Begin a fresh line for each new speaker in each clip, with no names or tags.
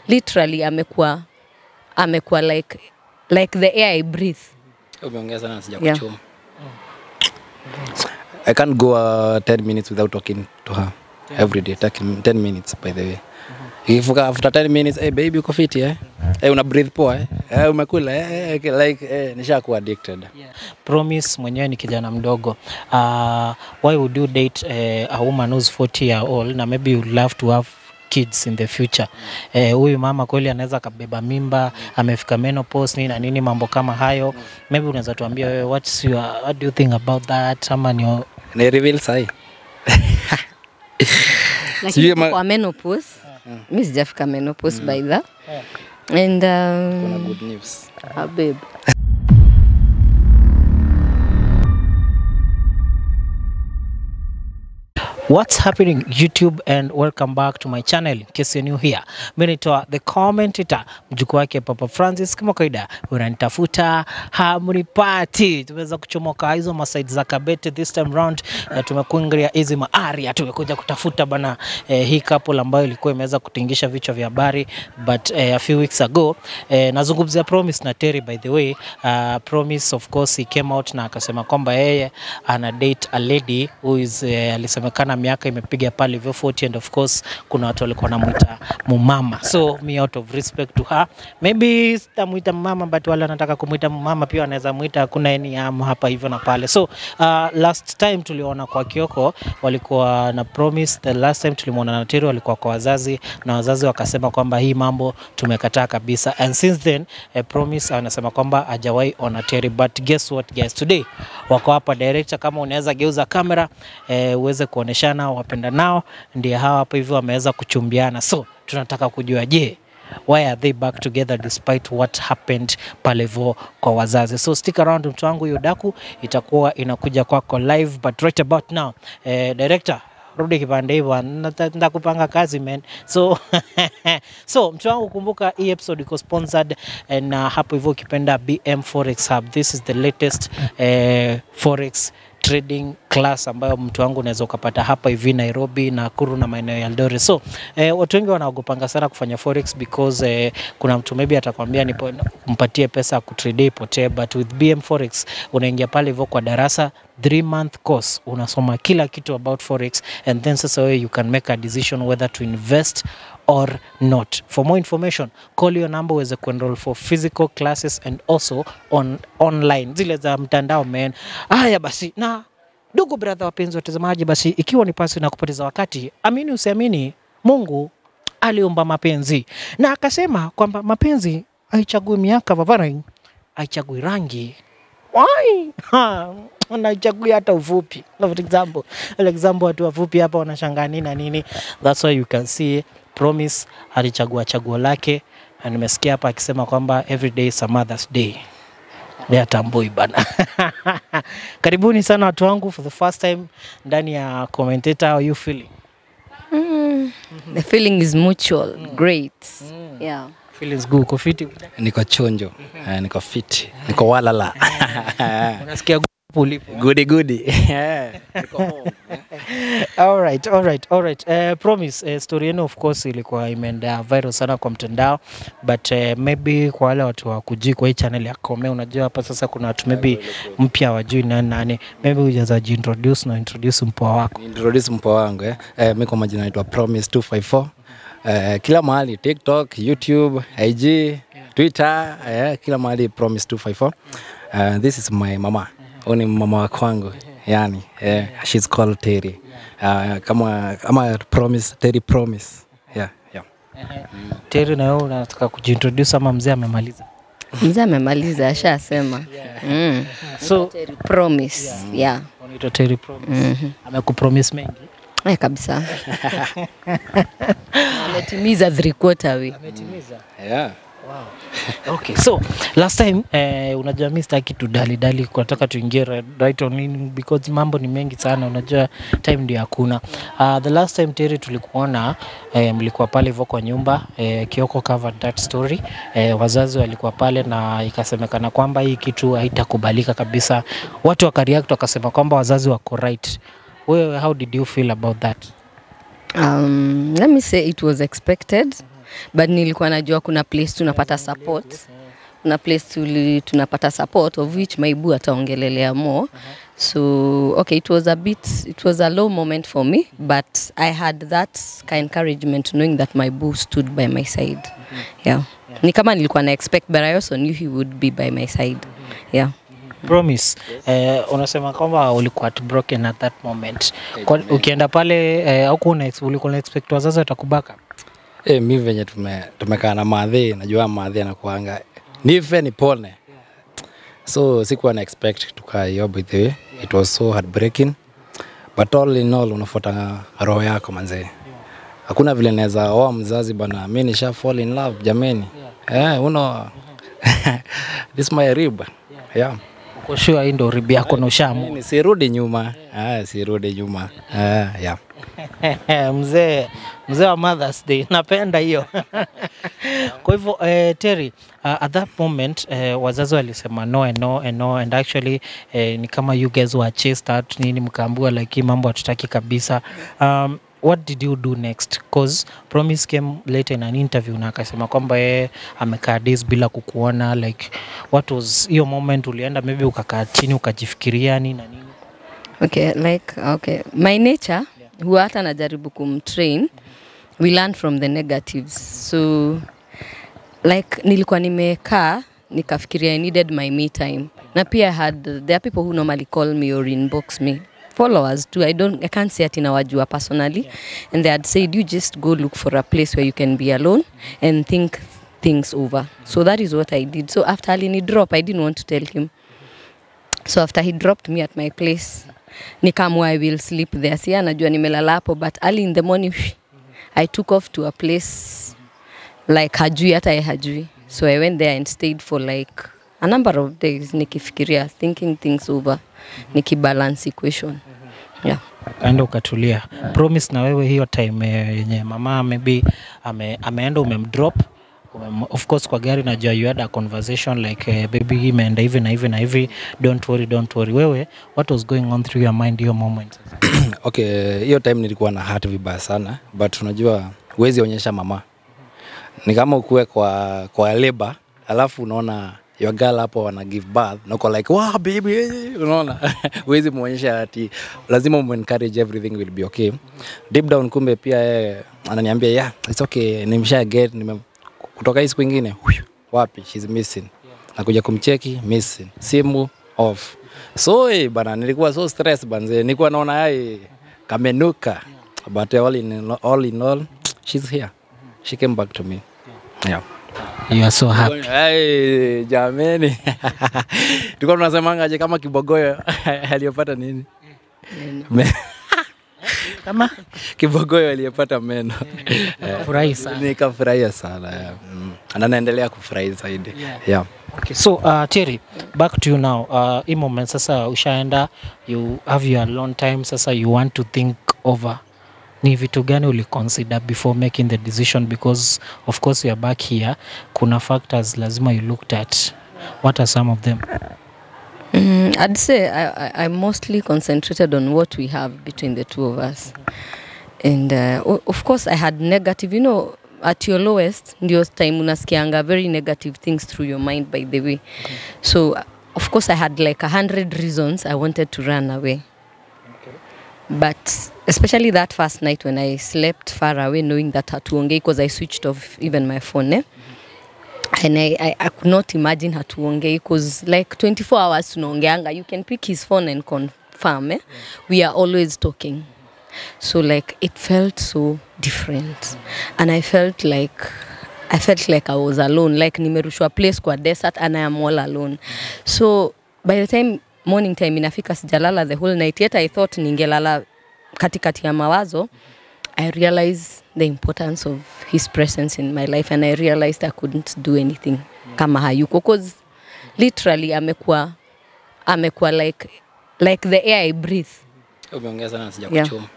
literally amekuwa like the air I breathe.
Umeongeza sana sija kuchoma. I can't go 10 minutes without talking to her every day. 10 minutes by the way. If after 10 minutes, hey baby uko fit una breathe poa umekula like nishakuwa addicted.
Promise mwenyewe ni kijana mdogo. Why would you date a woman who's 40 years old na maybe you'd love to have kids in the future? Huyu mama kweli anaweza kabeba mimba, amefika menopause na nini mambo kama hayo. Maybe unaweza tuambia wewe what do you think about that? Ama
ni reveal sai.
Lakini kwa menopause, mimi sijafika menopause by the. And
kuna good news.
Babe.
What's happening YouTube, and welcome back to my channel in case you're new here. Mimi naitwa the commentator, mjukuu wake Papa Francis. Kama kawaida unanitafuta hamnipati. Tumeweza kuchomoka hizo masides za Kabete this time round. Tumekuingilia hizi maaria, tumekuja kutafuta bana hii couple ambayo ilikuwa imeweza kutingisha vichwa vya habari but a few weeks ago. Nazungumzia Promise na Terry by the way. Promise of course he came out na akasema kwamba yeye ana date a lady who is alisemekana miaka imepiga pale hivyo 40, and of course kuna watu walikuwa wanamuita mumama. So me out of respect to her, maybe sitamuita mama but wala nataka kumuita mama pia wanaweza muita, kuna any hapa hivyo na pale. So last time tuliona kwa Kioko walikuwa na Promise, the last time tulimuona na Terry walikuwa kwa wazazi na wazazi wakasema kwamba hii mambo tumekataa kabisa, and since then Promise anasema kwamba hajawahi ona Terry. But guess what guys, today wako hapa director, kama unaweza geuza kamera uweze kuoneshana wapenda nao, ndiye hawa hapa hivyo wameweza kuchumbiana. So tunataka kujua je, why are they back together despite what happened pale hivyo kwa wazazi? So stick around mtu wangu, hiyo daku itakuwa inakuja kwako live, but right about now director rudi kipande hivyo ndakupanga kazi man. So mtu wangu kumbuka hii episode iko sponsored na hapo hivyo ukipenda BM Forex Hub. This is the latest forex trading class ambayo mtu wangu unaweza ukapata hapa hivi Nairobi na Nakuru na maeneo ya Eldoret. So watu wengi wanaogopanga sana kufanya forex because kuna mtu maybe atakwambia mpatie pesa kutrade ipotee, but with BM Forex unaingia pale hivyo kwa darasa 3-month course, unasoma kila kitu about forex, and then sasa wewe you can make a decision whether to invest or not. For more information, call your number uweze kuenroll for physical classes and also online zile za mtandao man. Haya basi, na ndugu brother wapenzi watazamaji, basi ikiwa ni pasi na kupoteza wakati, amini usiamini, Mungu aliumba mapenzi na akasema kwamba mapenzi haichagui miaka vavarai, haichagui rangi. Why? Wanachagua hata ufupi. For example watu wafupi hapa wanashangaa nini na nini. That's why you can see Promise alichagua chaguo lake, na nimesikia hapa akisema kwamba every day is a Mother's Day. Ya tambui bana. Karibuni sana watu wangu for the first time ndani ya commentator. How are you feeling?
The feeling is mutual. Great. Yeah.
Feelings good. Uko fiti?
Niko chonjo. Niko fit. Niko walala.
Unasikia ulipo?
Goody. Niko home.
All right. Promise, story yenu of course ilikuwa imeenda viral sana kwa mtandao, but maybe kwa wale watu wa kuji kwa hii channel ya Kome, unajua hapa sasa kuna watu maybe mpya wajui nani, maybe ujaza introduce mpoa wako.
Introduce mpoa wangu mimi kwa majina naitwa Promise 254. Kila mahali TikTok, YouTube, IG, Twitter, kila mahali Promise 254. This is my mama. Oni mama wa kwangu. Yani, she's called Terry. Kama Promise, Terry Promise. Yeah.
Terry, na wewe unataka kujiintroduce ama mzee amemaliza?
Mzee amemaliza, ashasema.
So
Terry Promise. Yeah.
Unaitwa Terry Promise. Amekupromise mengi?
Kabisa. Ametimiza 3/4 way.
Ametimiza?
Yeah.
Wow. Okay, so last time unajua mimi sitaki tu dali kwa nataka tuingie right on in because mambo ni mengi sana, unajua time ndio hakuna. The last time Terry tulikuona mlikuwa pale hivyo kwa nyumba, Kioko covered that story. Wazazi walikuwa pale na ikasemekana kwamba hii kitu haitakubalika kabisa. Watu wakareact wakasema kwamba wazazi wako right. Wewe, how did you feel about that?
Let me say it was expected. but nilikuwa najua kuna place tunapata support. Kuna place tunapata support of which my boo ataongelelea more. So okay, it was a low moment for me, but I had that encouragement knowing that my boo stood by my side. Yeah. Ni kama nilikuwa na expect, but I also knew he would be by my side. Yeah.
Promise, unasema kwamba ulikuwa heartbroken at that moment. Ukienda pale ulikuwa na expect wazazi watakubaka?
Mimi venye tumekaa na madhe, najua madhe anakuanga nife nipone. So sikuwa na expect tukaa hiyo, by the way. It was so heartbreaking. But all in all unafuata roho yako manze. Hakuna vile naweza oa mzazi bana, mimi nisha fall in love jameni. This my rib. Yeah.
Uko sure hii ndo rib yako na ushamu?
Sirudi nyuma. Sirudi nyuma. Yeah.
Mzee wa Mother's Day, napenda hiyo. Kwa hivyo Terry, at that moment wazazi walisema no and actually ni kama you guys were chased out, nini mkaambiwa like mambo hatutaki kabisa. What did you do next? Because Promise came later in an interview na akasema kwamba amekaa days bila kukuona. Like what was your moment? Ulienda maybe ukakaa chini ukajifikiria nini na nini?
Okay, my nature huwa hata najaribu kumtrain, we learn from the negatives. So like nilikuwa nimekaa nikafikiria I needed my me time. Na pia there are people who normally call me or inbox me, followers too. I can't say ati nawajua personally, and they had said you just go look for a place where you can be alone and think things over. So that is what I did. So after Alini drop, I didn't want to tell him. So after he dropped me at my place, nikamwa I will sleep there. Siya najua nimelala hapo, but early in the morning I took off to a place like hajui hata hajui. So I went there and stayed for like a number of days nikifikiria, thinking things over, nikibalance equation. Yeah.
Kaenda ukatulia. Promise, na wewe hiyo time yenye mama maybe ameenda umemdrop, of course kwa gari najua you had a conversation like baby imeenda hivi na hivi na hivi, don't worry. Wewe, what was going on through your mind hiyo moment?
Okay, hiyo time nilikuwa na heart vibaya sana, but unajua huwezi onyesha mama. Ni kama ukue kwa labor, alafu unaona your girl hapo wana give birth, na uko like wow baby, unaona huwezi muonyesha ati, lazima encourage everything will be okay. Deep down kumbe pia ananiambia yeah it's okay, nimesha get kutoka hii siku nyingine wapi she's missing, nakuja kumcheki missing, simu off. So bana nilikuwa so stress banze, nilikuwa naona kamenuka, but all in all she's here, she came back to me. Yeah.
You are so happy.
Hey, jameni. Tulikuwa tunasemanga aje kama kibogoyo aliyopata nini?
Kama
kibogoyo aliyopata meno.
Furahi sana.
Nikafurahia sana. Na naendelea kufurahi zaidi. Yeah.
Okay, so Terry, back to you now. In moment sasa ushaenda, you have your alone time, sasa you want to think over. Ni vitu gani uli consider before making the decision, because of course you are back here, kuna factors lazima you looked at. What are some of them?
I'd say I mostly concentrated on what we have between the two of us. And of course I had negative, at your lowest ndio time unasikianga very negative things through your mind, by the way. So of course I had like 100 reasons I wanted to run away. But especially that first night when I slept far away, knowing that hatuongei, because I switched off even my phone, and I could not imagine hatuongei, because like 24 hours tunaongeanga, you can pick his phone and confirm, we are always talking. So like it felt so different, and I felt like I was alone, like nimerushwa place kwa desert and I am all alone. So by the time morning time inafika sijalala the whole night, yet I thought ningelala katikati ya mawazo. I realized the importance of his presence in my life, and I realized I couldn't do anything kama hayuko, because literally amekuwa like the air I breathe.
Umeongeza na sija kuchoma.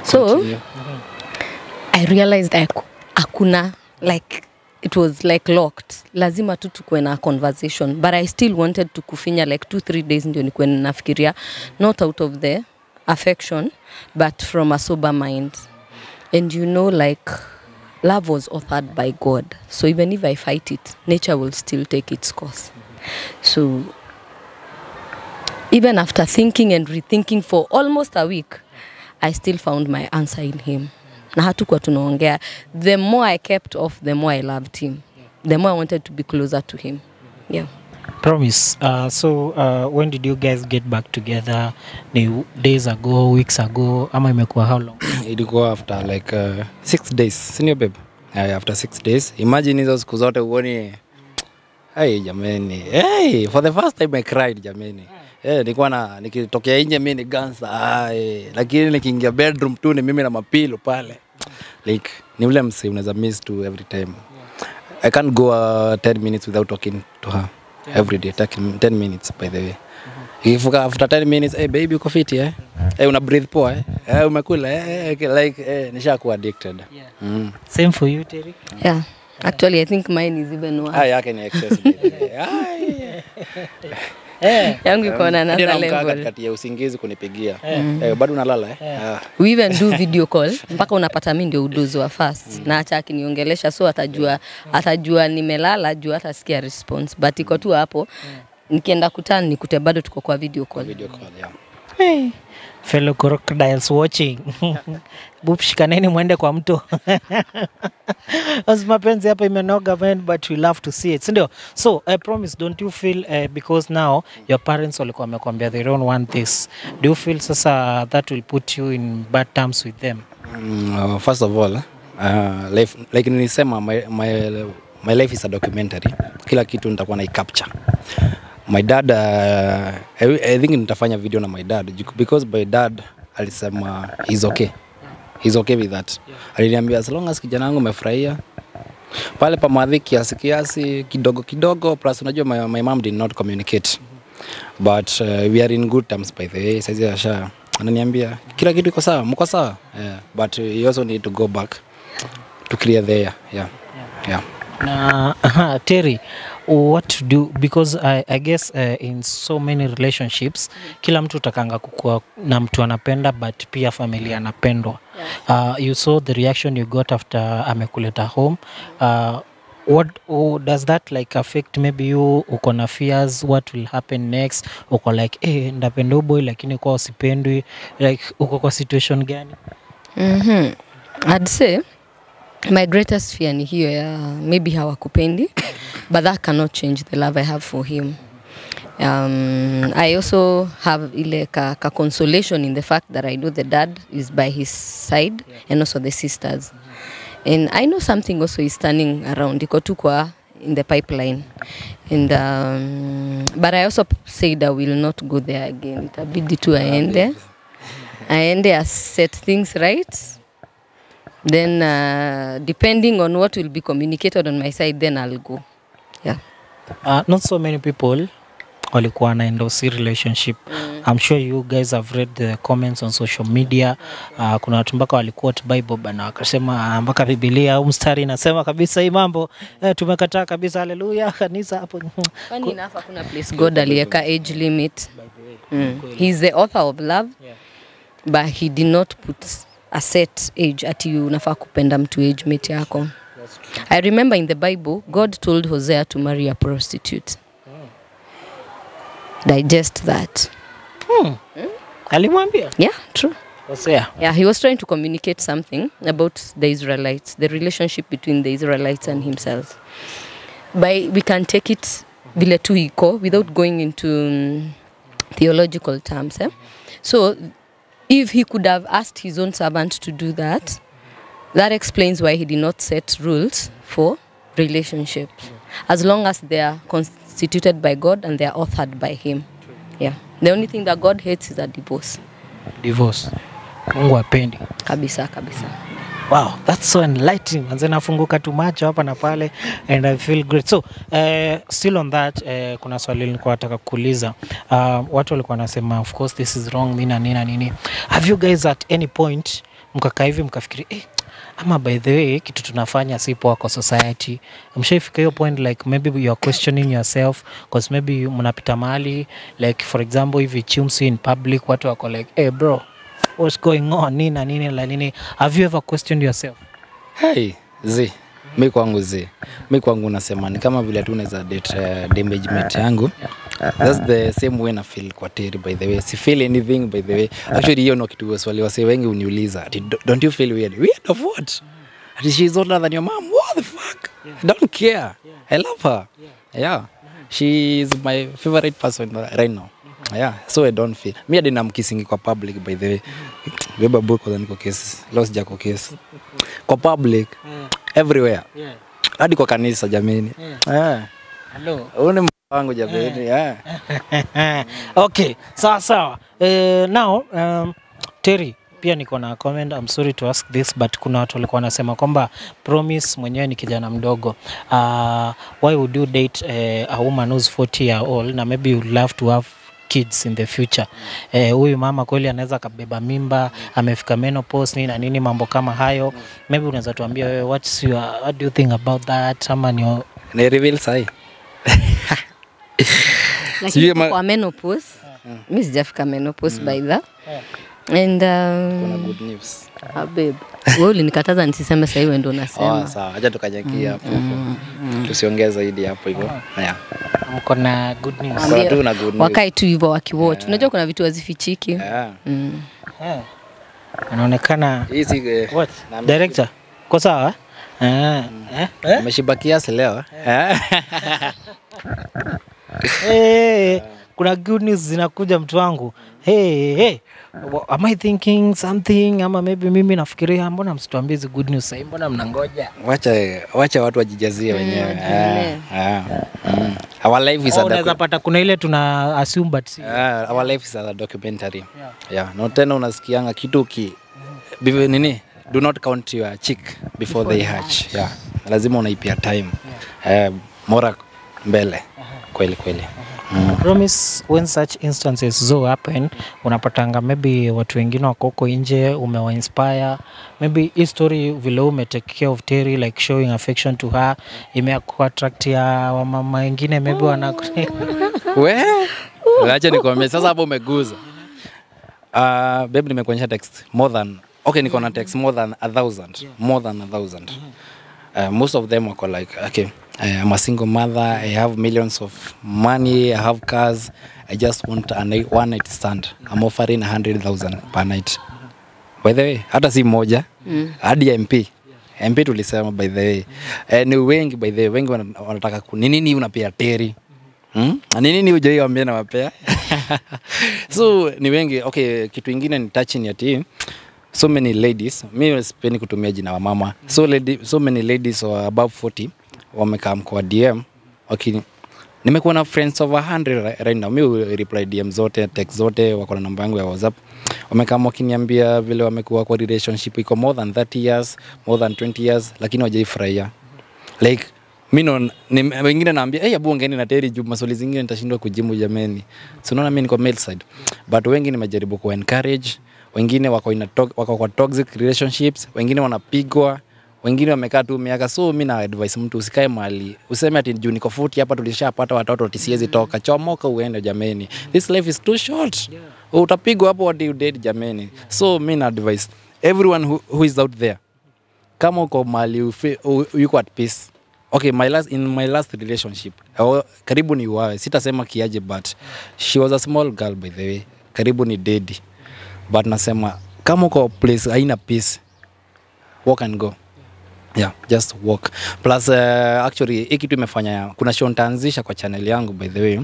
So I realized hakuna, like it was like locked. Lazima tu tukue na conversation, but I still wanted to kufinya like 2-3 days ndio nikuwe nafikiria, not out of the affection but from a sober mind. And like love was authored by God. So even if I fight it, nature will still take its course. So even after thinking and rethinking for almost a week, I still found my answer in him. Na hatukuwa tunaongea. The more I kept off, the more I loved him. The more I wanted to be closer to him. Yeah.
Promise. When did you guys get back together? Ni days ago, weeks ago, ama imekuwa how long?
Ilikuwa after like 6 days, senior babe. After 6 days. Imagine hizo siku zote uone. Hey jameni. Hey, for the first time I cried jameni. Nilikuwa nikitokea nje mimi ni gansa. Lakini nikiingia bedroom tu ni mimi na mapilo pale. Like ni ule mse unaweza miss to every time. I can't go 10 minutes without talking to her. Every day, 10 minutes by the way. If after 10 minutes, hey baby, uko fit eh? Hey, una breathe poa eh? Umekula like nishakuwa addicted.
Same for you, Terry?
Yeah. Actually, I think mine is even worse.
Yake ni excess.
Yangu iko na another level.
Kati ya usingizi kunipigia. Bado unalala eh?
We even do video call mpaka unapata mimi ndio udozo wa first. Na acha akiniongelesha so atajua nimelala juu atasikia response. But iko tu hapo nikienda kutana nikute bado tuko kwa video call.
Video call, yeah.
Hey. Fellow crocodiles watching. Bup, shikaneni mwende kwa mto. As mapenzi hapa imenoga man, but we love to see it. Sindio? So, I promise, don't you feel, because now your parents walikuwa wamekwambia they don't want this. Do you feel sasa that will put you in bad terms with them?
First of all, life, like nilisema, my life is a documentary. Kila kitu nitakuwa na capture. My dad, I think nitafanya video na my dad because my dad alisema he's okay. He's okay with that. Aliniambia as long as kijana wangu umefurahia. Pale pa madhi kiasi kidogo plus unajua my mom did not communicate. But we are in good terms by the way. Sasa asha ananiambia kila kitu iko sawa, mko sawa. But you also need to go back to clear there. Yeah.
Na Terry, what to do, because I guess in so many relationships kila mtu utakanga kukua na mtu anapenda but pia familia anapendwa. You saw the reaction you got after amekuleta home. What does that like affect maybe you? Uko na fears what will happen next? Uko like ndapenda boy lakini kwa usipendwi, like uko kwa situation gani?
I'd say my greatest fear ni hiyo ya maybe hawakupendi, but that cannot change the love I have for him. I also have ile ka consolation in the fact that I know the dad is by his side and also the sisters. And I know something also is turning around. Iko tu kwa in the pipeline. And but I also said I will not go there again. Itabidi tu aende. I set things right. Then depending on what will be communicated on my side, then I'll go. Yeah.
Not so many people walikuwa na endorse relationship. I'm sure you guys have read the comments on social media. Kuna watu mpaka walikuwa Bible bana wakasema mpaka Biblia au mstari inasema kabisa hii mambo tumekataa kabisa, haleluya kanisa hapo.
Kwani inafa kuna place God aliweka age limit. He's the author of love. But he did not put a set age ati unafaa kupenda mtu age mate yako. I remember in the Bible, God told Hosea to marry a prostitute. Digest that.
Alimwambia?
Yeah, true.
Hosea.
Yeah, he was trying to communicate something about the Israelites, the relationship between the Israelites and himself. We can take it vile tu iko without going into theological terms. So, if he could have asked his own servant to do that, that explains why he did not set rules for relationships. As long as they are constituted by God and they are authored by him. Yeah. The only thing that God hates is a divorce.
Divorce. Mungu hapendi.
Kabisa.
Wow, that's so enlightening. Anze nafunguka tu macho hapa na pale and I feel great. So, still on that, kuna swali nilikuwa nataka kuuliza. Watu walikuwa wanasema of course this is wrong nini. Have you guys at any point mkakaa hivi mkafikiri ama by the way kitu tunafanya si poa kwa society? Mshaifika hiyo point like maybe you are questioning yourself because maybe mnapita mahali like for example if you chumsi in public watu wako like hey bro, what's going on nini. Have you ever questioned yourself?
Hey, Mi kwangu nasema ni kama vile tu unaweza date damage yangu. That's the same way na feel kwa Terry, by the way. Si feel anything, by the way. Actually hiyo no kitu swali wase wengi uniuliza. Don't you feel weird? Weird of what? She's older than your mom. What the fuck? I don't care. I love her. Yeah. She is my favorite person right now. Yeah, so I don't feel. Me I am kissing kwa public, by the way. Beba boy kwa niko kiss. Lost jako kiss. Kwa public. Everywhere. Hadi kwa kanisa jameni.
Hello.
Une mpango jameni.
Okay, sawa. Now Terry, pia niko na comment. I'm sorry to ask this, but kuna watu walikuwa wanasema kwamba Promise mwenyewe ni kijana mdogo. Why would you date a woman who's 40 years old na maybe you'd love to have kids in the future? Huyu mama kweli anaweza kabeba mimba, amefika menopause na nini mambo kama hayo. Maybe unaweza tuambia wewe what do you think about that? Ama
ni reveal sai.
Lakini kwa menopause, mimi sijafika menopause by the. And
kuna good news.
Babe, wewe ulinikataza nisiseme sasa hiyo ndio unasema.
Sawa, acha tukajakia hapo. Tusiongeze zaidi hapo hivyo. Haya.
Mko na good news.
Kuna tu na good news.
Wakae tu hivyo wakiwatch. Unajua kuna vitu hazifichiki.
Anaonekana
hizi
what? Director. Kwa sawa?
Ameshiba kiasi leo.
Kuna good news zinakuja mtu wangu. Hey. Am I thinking something? Ama maybe mimi nafikiria mbona msituambie hizo good news sasa? Mbona mnangoja?
Wacha watu wajijazie wenyewe. Our life is
unaweza pata kuna ile tuna assume but
our life is a documentary. Yeah, no tena unasikianga kitu nini? Do not count your chick before they hatch. Yeah. Lazima unaipia time. Mora mbele. Kweli.
Promise, when such instances happen, unapatanga maybe watu wengine wako huko nje, umewa inspire, maybe hii story vile ume take care of Terry, like showing affection to her, imeku attract ya wamama wengine maybe
acha nikwambie sasa hapo umeguza. Babe nimekuonyesha text more than niko na text more than 1,000. Most of them were like, okay, I'm a single mother, I have millions of money, I have cars, I just want one night stand. I'm offering 100,000 per night. By the way, hata si moja, hadi MP tulisema by the way. Ni wengi by the way, wengi wanataka nini unapea Terry? Nini ujoi waambia na wapea? So ni wengi, okay, kitu kingine ni touching ya team. So many ladies, mimi sipendi kutumia jina wa mama. So many ladies who are above 40 wamekaa kwa DM. Okay. Nimekuwa na friends over 100 right now. Mimi reply DM zote, text zote, wako na namba yangu ya WhatsApp. Wamekaa wakiniambia vile wamekuwa kwa relationship iko more than 30 years, more than 20 years, lakini hawajaifurahia. Like wengine naambia, abu ongeni na Terry juu maswali zingine nitashindwa kujibu jameni. So unaona mimi niko male side. But wengi nimejaribu ku encourage, wengine wako kwa toxic relationships, wengine wanapigwa, wengine wamekaa tu miaka. So mimi na advice mtu usikae mahali useme ati juu niko 40 hapa tulishapata watoto tisiwezi toka. Chomoka uende jameni. This life is too short. Utapigwa hapo what you did jameni. So mimi na advice everyone who is out there, kama uko mahali yuko at peace. Okay, in my last relationship, karibu ni wawe, sitasema kiaje, but she was a small girl by the way. Karibu ni daddy. But nasema kama uko place haina peace, walk and go. Yeah, just walk. Plus actually hiki kitu imefanya kuna show nitaanzisha kwa channel yangu by the way.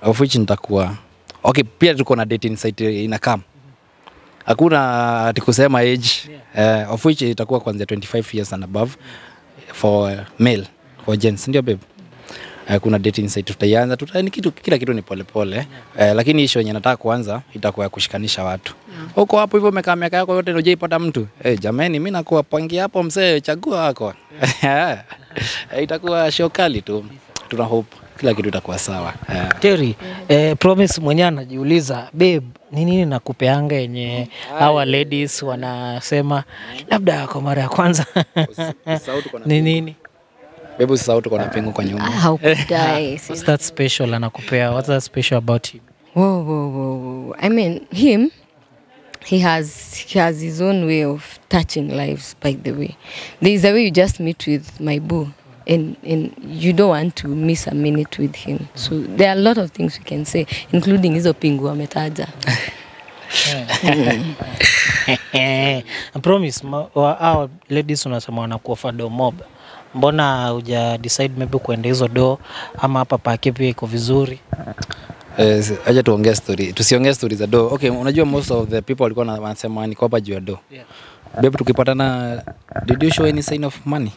Of which nitakuwa pia tuko na dating site inakam. Hakuna atikusema age. Of which itakuwa kuanzia 25 years and above for male, for gents, ndio babe. Kuna dating site tutaanza, kila kitu ni polepole. Lakini issue yenye nataka kuanza itakuwa kushikanisha watu. Huko hapo hivyo umekaa miaka yako yote hujaipata mtu. Jamani mimi nakuwa pangia hapo mzee, chagua wako. Itakuwa show kali tu. Tuna hope kila kitu itakuwa sawa.
Terry, Promise mwenyewe anajiuliza, babe, nini nakupeanga yenye hawa ladies wanasema labda kwa mara ya kwanza? Nini?
Babe usisahau tuko na pengo kwa nyuma.
How could I?
What's that special anakupea? What's that special about him?
Whoa. I mean, him, he has his own way of touching lives, by the way. There is a way you just meet with my boo, and you don't want to miss a minute with him. So there are a lot of things we can say, including hizo pingu ametaja.
I promise our ladies unasema wanakuwa fado mob. Mbona uja decide maybe kuenda hizo do ama hapa pake pia iko vizuri?
Acha tuongee story. Tusiongee story za do. Okay, unajua most of the people walikuwa wanasema niko hapa juu ya do. Yeah. Babe, tukipatana, did you show any sign of money?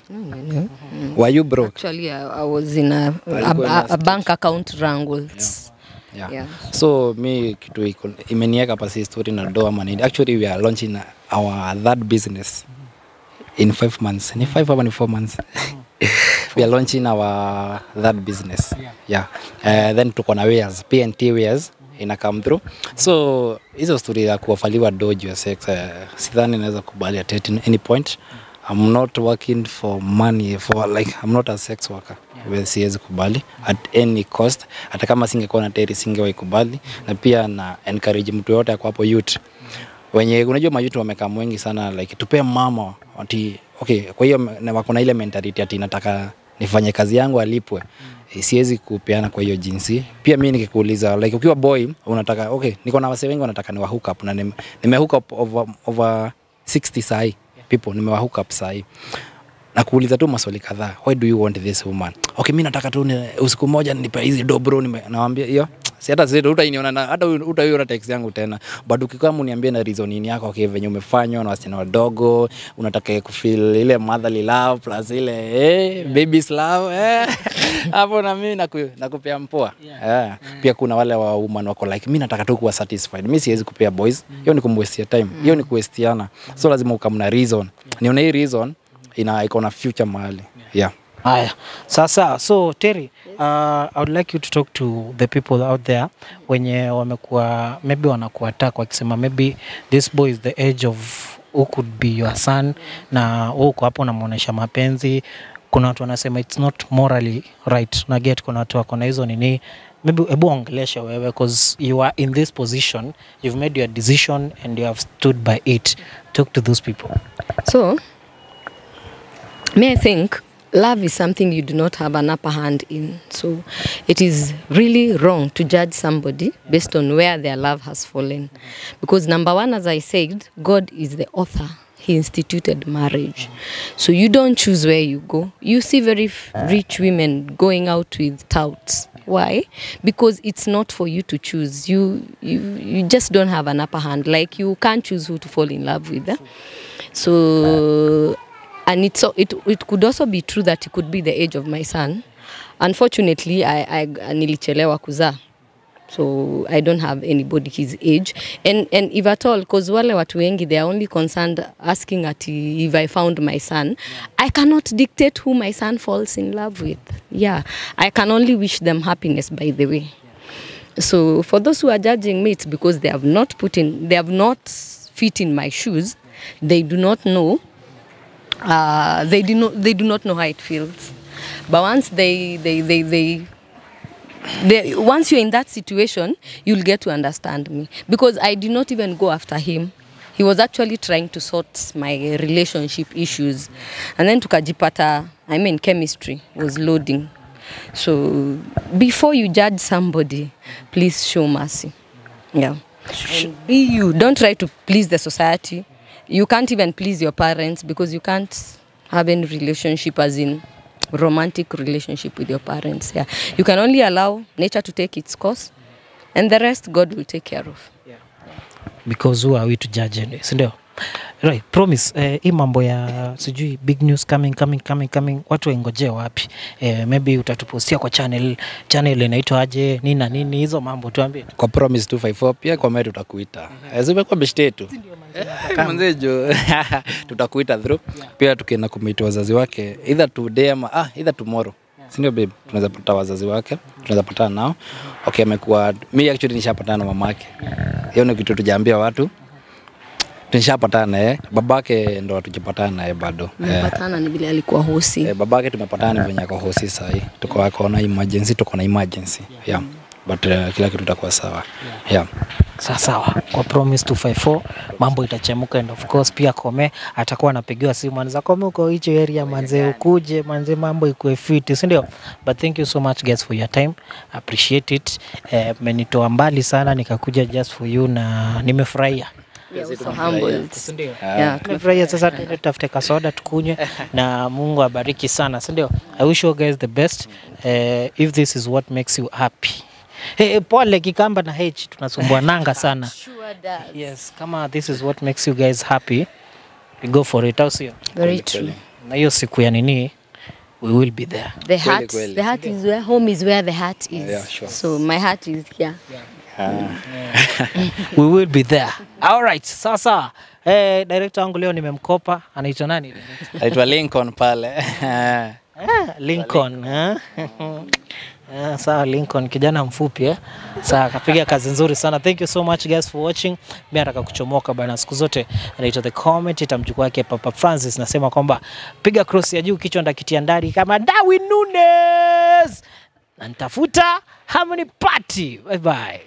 Were you broke?
Actually, I was in a bank account wrangles.
Yeah. So me kitu imenieka pasi story na do ama nini. Actually we are launching our that business in 5 months. Ni 5 or 4 months. We are launching our that business. Yeah. Then tuko na wares, P&T wares ina come through. So hizo story ya kuwafaliwa do juu ya sex sidhani naweza kubali at any point. I'm not working for money, I'm not a sex worker. Siwezi kubali at any cost. Hata kama singekuwa na teri singewahi kubali. Na pia na encourage mtu yote kwa hapo youth. Wenye unajua mayouth wamekaa wengi sana like tupe mama ati okay, kwa hiyo wako na ile mentality ati nataka nifanye kazi yangu alipwe. Siwezi kupeana kwa hiyo jinsi. Pia mimi nikikuuliza like ukiwa boy unataka okay, niko na wase wengi wanataka ni wa hook up na nime hook up over 60 sai people nimewa hook up sai. Na kuuliza tu maswali kadhaa. Why do you want this woman? Okay, mimi nataka tu usiku moja nipe hizi do bro, nawaambia hiyo. Si hata sasa utainiona na hata utaiona text yangu tena. But ukikama uniambie na reason nini yako okay venye umefanywa na wasichana wadogo, unataka kufeel ile motherly love plus ile baby's love hapo na mimi nakupea mpoa. Pia kuna wale wa woman wako like mimi nataka tu kuwa satisfied. Mimi siwezi kupea boys. Hiyo ni kumwestia time. Hiyo ni kuestiana. So lazima ukamna reason. Nione hii reason iko na future mahali. Yeah.
Haya. Sasa so Terry, I would like you to talk to the people out there wenye wamekuwa maybe wanakuattack wakisema maybe this boy is the age of who could be your son na uko hapo unamuonesha mapenzi. Kuna watu wanasema it's not morally right. Na get kuna watu wako na hizo nini. Maybe ebu ongelesha wewe because you are in this position, you've made your decision and you have stood by it. Talk to those people.
So I think love is something you do not have an upper hand in. So it is really wrong to judge somebody based on where their love has fallen. Because number one, as I said, God is the author. He instituted marriage. So you don't choose where you go. You see very rich women going out with touts. Why? Because it's not for you to choose. You just don't have an upper hand. Like you can't choose who to fall in love with. So... And it could also be true that it could be the age of my son. Unfortunately, I nilichelewa kuzaa. So I don't have anybody his age. And if at all, because wale watu wengi, they are only concerned asking if I found my son. I cannot dictate who my son falls in love with. Yeah, I can only wish them happiness, by the way. So for those who are judging me, it's because they have not fit in my shoes. They do not know. They do not know how it feels. But once once you're in that situation, you'll get to understand me. Because I did not even go after him. He was actually trying to sort my relationship issues. And then tukajipata, chemistry was loading. So before you judge somebody, please show mercy. Yeah. And be you. Don't try to please the society. You can't even please your parents because you can't have any relationship as in romantic relationship with your parents. Yeah. You can only allow nature to take its course and the rest God will take care of.
Yeah. Because who are we to judge anyway? Sindio? Right, promise, hii mambo ya sijui big news coming, watu waingojea wapi? Maybe utatupostia kwa channel inaitwa aje, nini na nini, hizo mambo tuambie.
Kwa Promise 254 pia kwa mimi tutakuita. Zimekuwa beshte Manzejo tutakuita through. Pia tukienda kumita wazazi wake either today ama either tomorrow. Sindio babe, tunaweza pata wazazi wake, tunaweza patana nao. Okay, amekuwa mimi actually nishapatana na mamake. Hiyo ni kitu tujaambia watu. Tunishapatana naye, babake ndo hatujapatana naye bado.
Tumepatana ni vile alikuwa hosi.
Babake tumepatana venye ako hosi sahi. Tuko na emergency, Yeah. But kila kitu kitakuwa sawa. Yeah.
Sawa. Kwa Promise 254 mambo itachemuka, and of course pia Kome atakuwa anapigiwa simu, anza Kome uko hicho area manze, ukuje manze, mambo ikuwe fit, si ndio? But thank you so much guys for your time, appreciate it. Mmenitoa mbali sana nikakuja just for you na nimefurahia.
So humbled.
Yeah, tumefurahia. Sasa tutafute kasoda tukunywe na Mungu abariki sana, si ndio? I wish you guys the best. If this is what makes you happy. Hey, pole Kikamba na H tunasumbua nanga sana.
Sure does.
Yes, kama this is what makes you guys happy, we go for it, also.
Very true.
Na hiyo siku ya nini, we will be there.
The heart is where home is, where the heart is.
Yeah, sure.
So my heart is here.
We will be there. All right, sasa director wangu leo nimemkopa, anaitwa nani?
Anaitwa Lincoln pale.
Lincoln, sawa Lincoln, kijana mfupi Sawa, akapiga kazi nzuri sana. Thank you so much guys for watching. Mimi nataka kuchomoka bana, siku zote anaitwa the comment itamjukua yake Papa Francis, nasema kwamba piga cross ya juu, kichwa ndakitia ndani kama Darwin Nunes. Na nitafuta Harmony Party. Bye bye.